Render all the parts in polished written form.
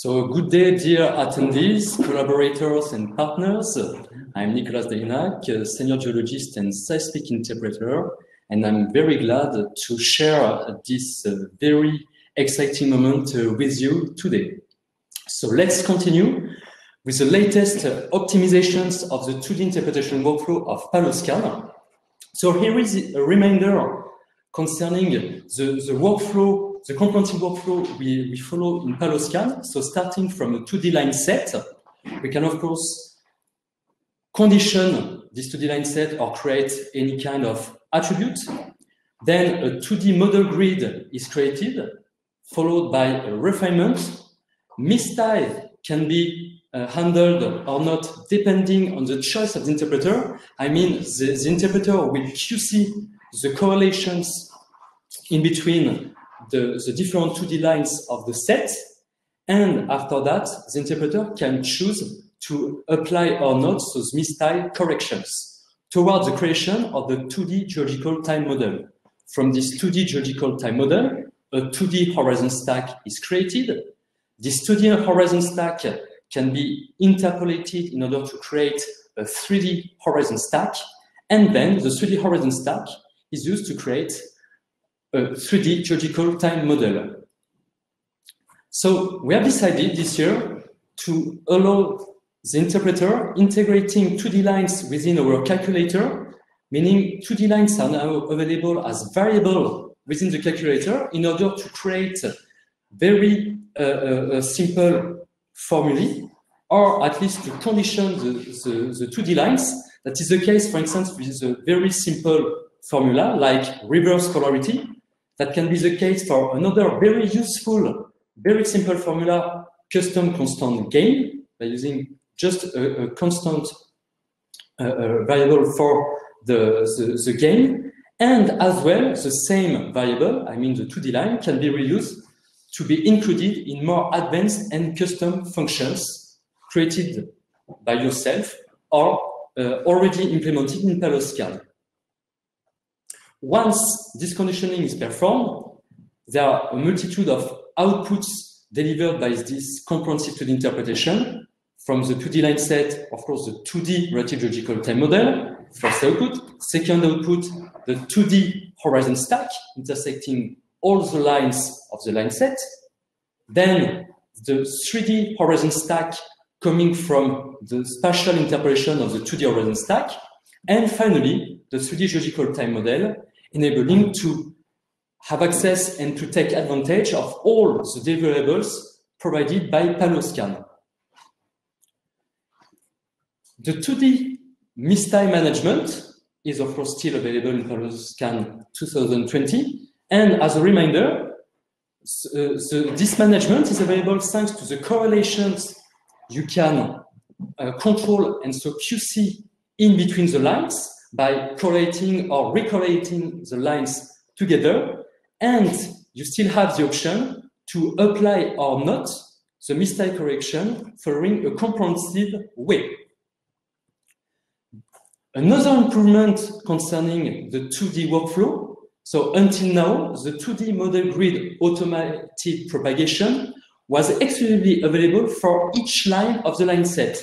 So good day, dear attendees, collaborators and partners. I'm Nicolas Daynac, senior geologist and seismic interpreter, and I'm very glad to share this very exciting moment with you today. So let's continue with the latest optimizations of the 2D interpretation workflow of PaloScan. So here is a reminder concerning the workflow, the comprehensive workflow we follow in PaloScan. So starting from a 2D line set, we can of course condition this 2D line set or create any kind of attribute. Then a 2D model grid is created, followed by a refinement. Mistyle can be handled or not depending on the choice of the interpreter. I mean, the interpreter will QC the correlations in between the different 2D lines of the set. And after that, the interpreter can choose to apply or not those mistyle corrections towards the creation of the 2D geological time model. From this 2D geological time model, a 2D horizon stack is created. This 2D horizon stack can be interpolated in order to create a 3D horizon stack. And then the 3D horizon stack is used to create a 3D geological time model. So we have decided this year to allow the interpreter integrating 2D lines within our calculator, meaning 2D lines are now available as variable within the calculator in order to create very simple formulae, or at least to condition the 2D lines. That is the case, for instance, with a very simple formula like reverse polarity. That can be the case for another very useful, very simple formula, custom constant gain, by using just a constant variable for the gain. And as well, the same variable, I mean the 2D line, can be reused to be included in more advanced and custom functions created by yourself or already implemented in PaloScan. Once this conditioning is performed, there are a multitude of outputs delivered by this comprehensive 2D interpretation. From the 2D line set, of course, the 2D relative geological time model, first output. Second output, the 2D horizon stack intersecting all the lines of the line set. Then the 3D horizon stack coming from the spatial interpolation of the 2D horizon stack. And finally, the 3D geological time model, enabling to have access and to take advantage of all the deliverables provided by PaloScan. The 2D mistyle management is, of course, still available in PaloScan 2020. And as a reminder, this management is available thanks to the correlations you can control and so QC in between the lines by correlating or recorrelating the lines together. And you still have the option to apply or not the mistyle correction following a comprehensive way. Another improvement concerning the 2D workflow. So until now, the 2D model grid automated propagation was exclusively available for each line of the line set.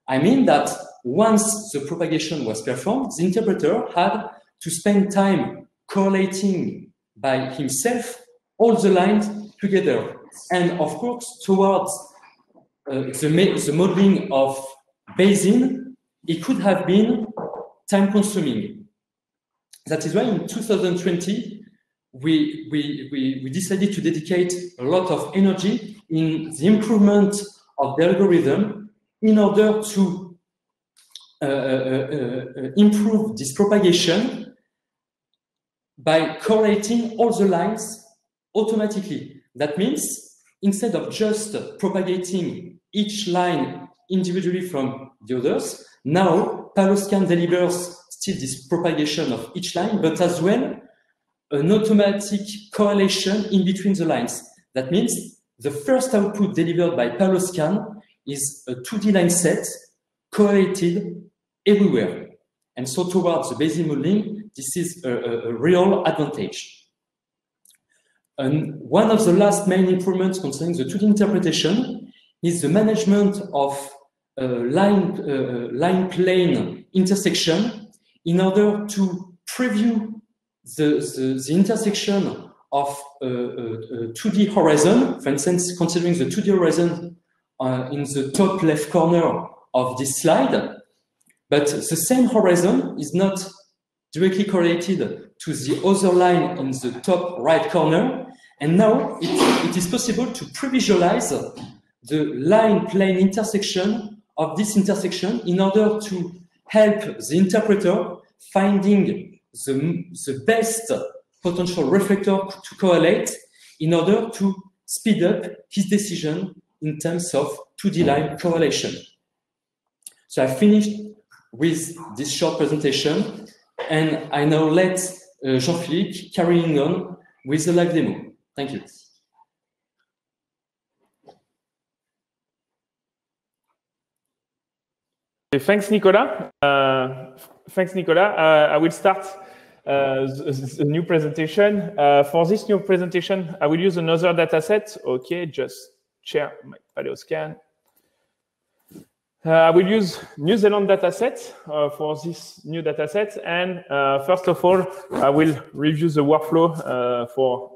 I mean that once the propagation was performed, the interpreter had to spend time correlating by himself all the lines together. And of course, towards the modeling of basin, it could have been time-consuming. That is why in 2020, we decided to dedicate a lot of energy in the improvement of the algorithm in order to improve this propagation by correlating all the lines automatically. That means instead of just propagating each line individually from the others, now PaloScan delivers still this propagation of each line, but as well an automatic correlation in between the lines. That means the first output delivered by PaloScan is a 2D line set correlated everywhere. And so towards the basin modeling, this is a real advantage. And one of the last main improvements concerning the 2D interpretation is the management of line plane intersection in order to preview the intersection of 2D horizon, for instance, considering the 2D horizon in the top left corner of this slide, but the same horizon is not directly correlated to the other line in the top right corner, and now it is possible to pre-visualize the line plane intersection of this intersection in order to help the interpreter finding the best potential reflector to correlate in order to speed up his decision in terms of 2D line correlation. So I finished with this short presentation, and I now let Jean-Philippe carrying on with the live demo. Thank you. Thanks, Nicolas. I will start the new presentation. For this new presentation, I will use another data set. Okay, just share my PaleoScan. I will use New Zealand data set for this new data set. And first of all, I will review the workflow for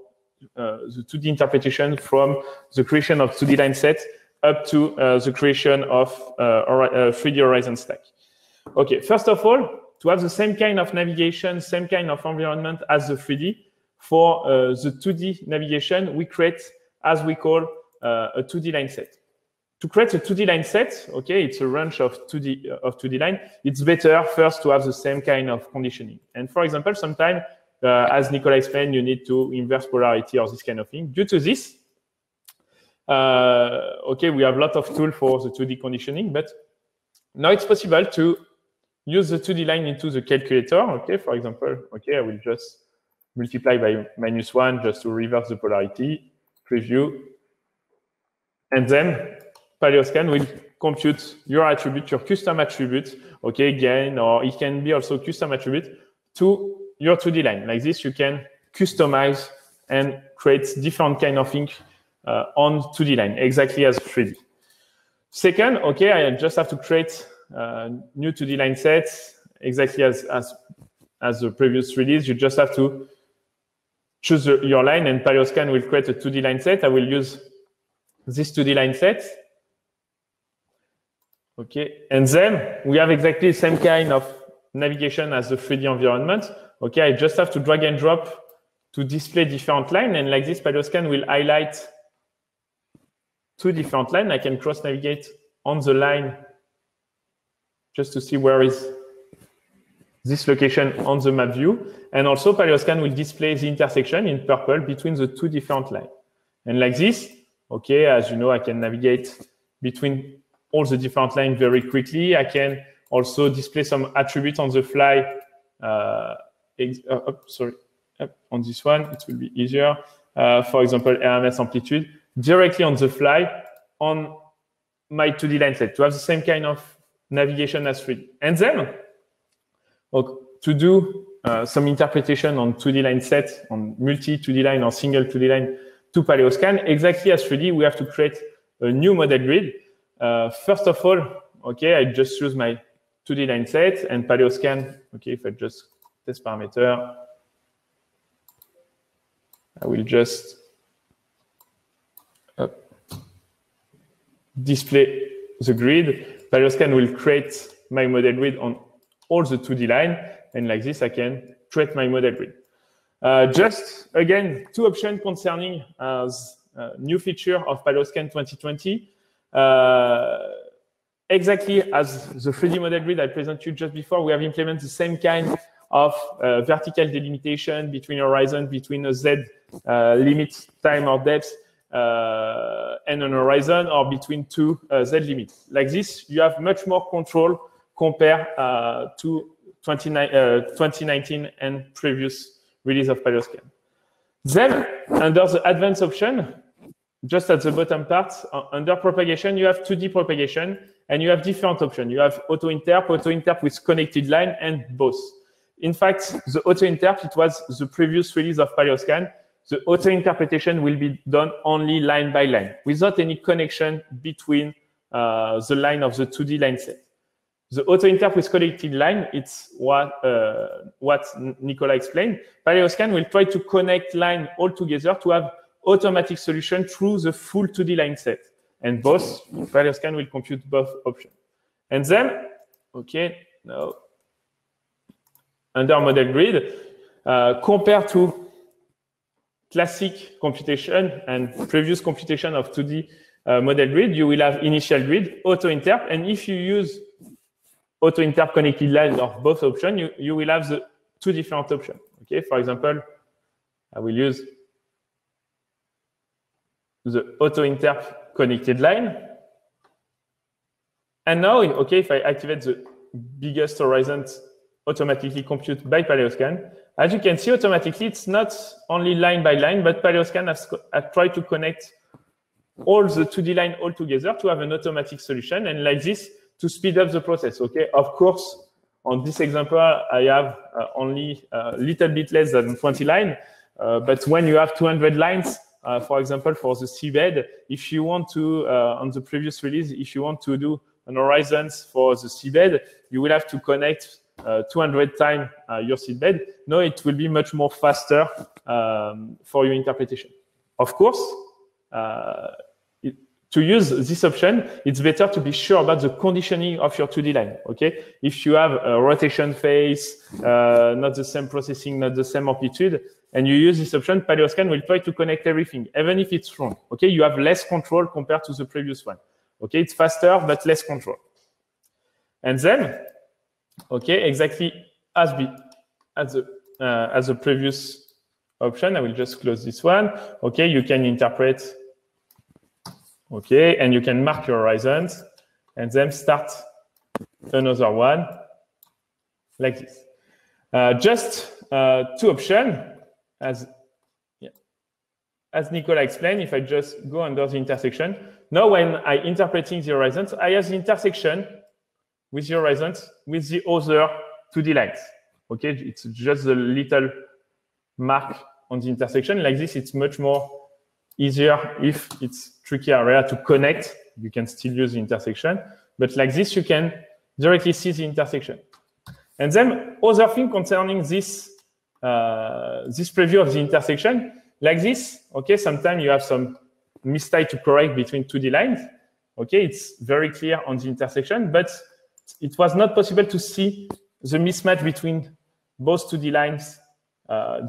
the 2D interpretation from the creation of 2D line set up to the creation of 3D horizon stack. Okay, first of all, to have the same kind of navigation, same kind of environment as the 3D, for the 2D navigation, we create, as we call, a 2D line set. To create a 2D line set, okay, it's a range of 2D line, it's better first to have the same kind of conditioning. And for example, sometimes, as Nicolas explained, you need to inverse polarity or this kind of thing. Due to this, okay, we have a lot of tools for the 2D conditioning, but now it's possible to use the 2D line into the calculator. Okay, for example, okay, I will just multiply by -1 just to reverse the polarity, preview, and then PaleoScan will compute your attribute, your custom attribute, okay, again, or it can be also custom attribute to your 2D line. Like this, you can customize and create different kind of things on 2D line, exactly as 3D. Second, okay, I just have to create new 2D line sets, exactly as the previous release. You just have to choose your line, and PaleoScan will create a 2D line set. I will use this 2D line set. Okay, and then we have exactly the same kind of navigation as the 3D environment. Okay, I just have to drag and drop to display different lines, and like this, PaleoScan will highlight 2 different lines. I can cross-navigate on the line just to see where is this location on the map view. And also, PaleoScan will display the intersection in purple between the 2 different lines. And like this, okay, as you know, I can navigate between all the different lines very quickly. I can also display some attributes on the fly. On this one, it will be easier. For example, RMS amplitude, directly on the fly on my 2D line set to have the same kind of navigation as 3D. And then, to do some interpretation on 2D line set, on multi-2D line or single 2D line to PaleoScan, exactly as 3D, we have to create a new model grid. First of all, okay, I just choose my 2D line set and PaleoScan. Okay, if I just test parameter, I will just display the grid. PaleoScan will create my model grid on all the 2D line, and like this, I can create my model grid. Just again, 2 options concerning new feature of PaleoScan 2020. Exactly as the 3D model grid I presented you just before, we have implemented the same kind of vertical delimitation between horizon, between a Z limit, time or depth, and an horizon, or between 2 Z limits. Like this, you have much more control compared to 2019 and previous release of PaleoScan. Then, under the advanced option, just at the bottom part, under propagation, you have 2D propagation, and you have different options. You have auto-interp with connected line, and both. In fact, the auto-interp, it was the previous release of PaleoScan. the auto-interpretation will be done only line by line, without any connection between the line of the 2D line set. The auto-interp with connected line, it's what Nicolas explained. Paleoscan will try to connect line all together to have automatic solution through the full 2D line set. And both, Paleoscan will compute both options. And then, okay, now, under model grid, compared to classic computation and previous computation of 2D model grid, you will have initial grid, auto-interp, and if you use auto-interp connected line or both options, you will have the two different options. Okay, for example, I will use the auto-interp connected line. And now, okay, if I activate the biggest horizons automatically compute by Paleoscan, as you can see, automatically, it's not only line by line, but Paleoscan has tried to connect all the 2D line all together to have an automatic solution, and like this, to speed up the process, okay? Of course, on this example, I have only a little bit less than 20 lines, but when you have 200 lines, for example, for the seabed, if you want to, on the previous release, if you want to do an horizons for the seabed, you will have to connect 200 times your seabed. No, it will be much more faster for your interpretation. Of course, to use this option, it's better to be sure about the conditioning of your 2D line, okay? If you have a rotation phase, not the same processing, not the same amplitude, and you use this option, Paleoscan will try to connect everything, even if it's wrong, okay? You have less control compared to the previous one, okay? It's faster, but less control. And then, okay, exactly as the previous option, I will just close this one, okay? You can interpret. Okay, and you can mark your horizons and then start another one like this. Just two options, as Nicolas explained, if I just go under the intersection. Now when I interpreting the horizons, I have the intersection with the horizons with the other 2D lines. Okay, it's just the little mark on the intersection. Like this, it's much more easier if it's tricky area to connect. You can still use the intersection, but like this, you can directly see the intersection. And then other thing concerning this this preview of the intersection, like this, okay, sometimes you have some mistake to correct between 2D lines. Okay, it's very clear on the intersection, but it was not possible to see the mismatch between both 2D lines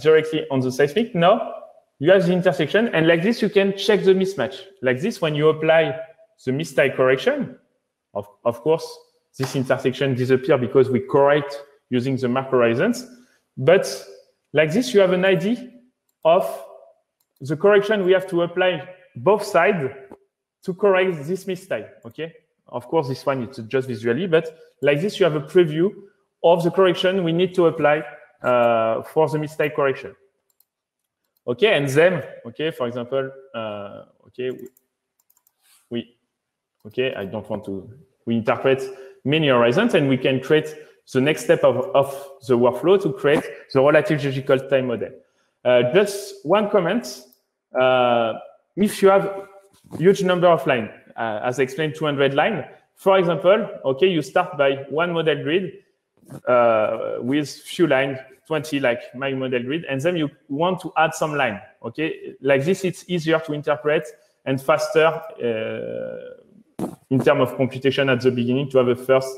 directly on the seismic. Now, you have the intersection, and like this, you can check the mismatch. Like this, when you apply the mistake correction, of course, this intersection disappears because we correct using the mark horizons. But like this, you have an idea of the correction we have to apply both sides to correct this mistake, okay? Of course, this one, it's just visually, but like this, you have a preview of the correction we need to apply for the mistake correction. Okay, and then, okay, for example, okay, I don't want to, we interpret many horizons, and we can create the next step of the workflow to create the relative geological time model. Just one comment, if you have huge number of lines, as I explained, 200 lines, for example, okay, you start by one model grid with few lines, 20 like my model grid, and then you want to add some line, okay? Like this, it's easier to interpret and faster in terms of computation at the beginning to have a first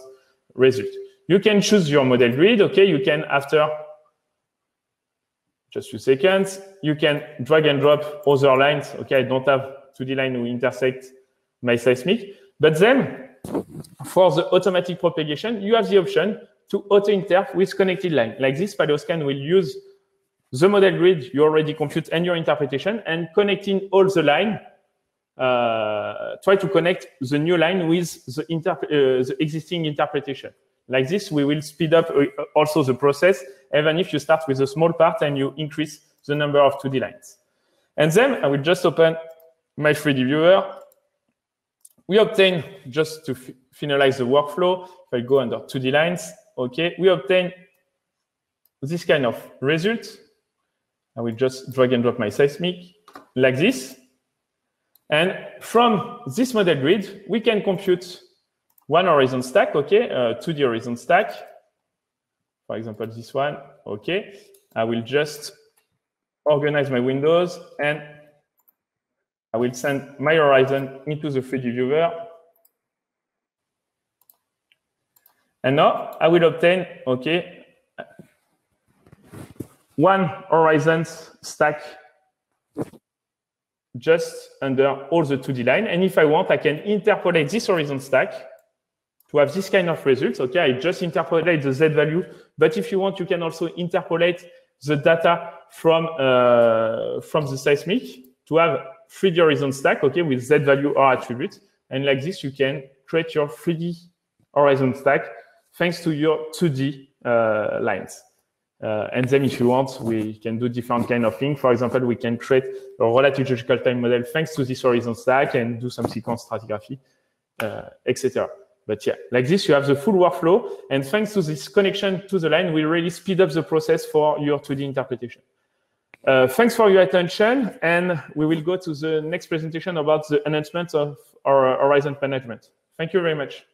result. You can choose your model grid, okay? You can, after just a few seconds, you can drag and drop other lines, okay? I don't have 2D line who intersect my seismic, but then for the automatic propagation, you have the option to auto-interp with connected line. Like this, Paleoscan will use the model grid you already compute and your interpretation, and connecting all the line, try to connect the new line with the existing interpretation. Like this, we will speed up also the process, even if you start with a small part and you increase the number of 2D lines. And then I will just open my 3D viewer. We obtain, just to finalize the workflow, if I go under 2D lines, okay, we obtain this kind of result. I will just drag and drop my seismic like this. And from this model grid, we can compute one horizon stack, okay, 2D horizon stack. For example, this one, okay. I will just organize my windows and I will send my horizon into the 3D viewer. And now I will obtain, okay, one horizon stack just under all the 2D line. And if I want, I can interpolate this horizon stack to have this kind of results. Okay, I just interpolate the Z value. But if you want, you can also interpolate the data from the seismic to have 3D horizon stack, okay, with Z value or attribute. And like this, you can create your 3D horizon stack thanks to your 2D lines. And then if you want, we can do different kind of things. For example, we can create a relative geological time model thanks to this horizon stack and do some sequence stratigraphy, etc. But yeah, like this, you have the full workflow. And thanks to this connection to the line, we really speed up the process for your 2D interpretation. Thanks for your attention. And we will go to the next presentation about the enhancement of our horizon management. Thank you very much.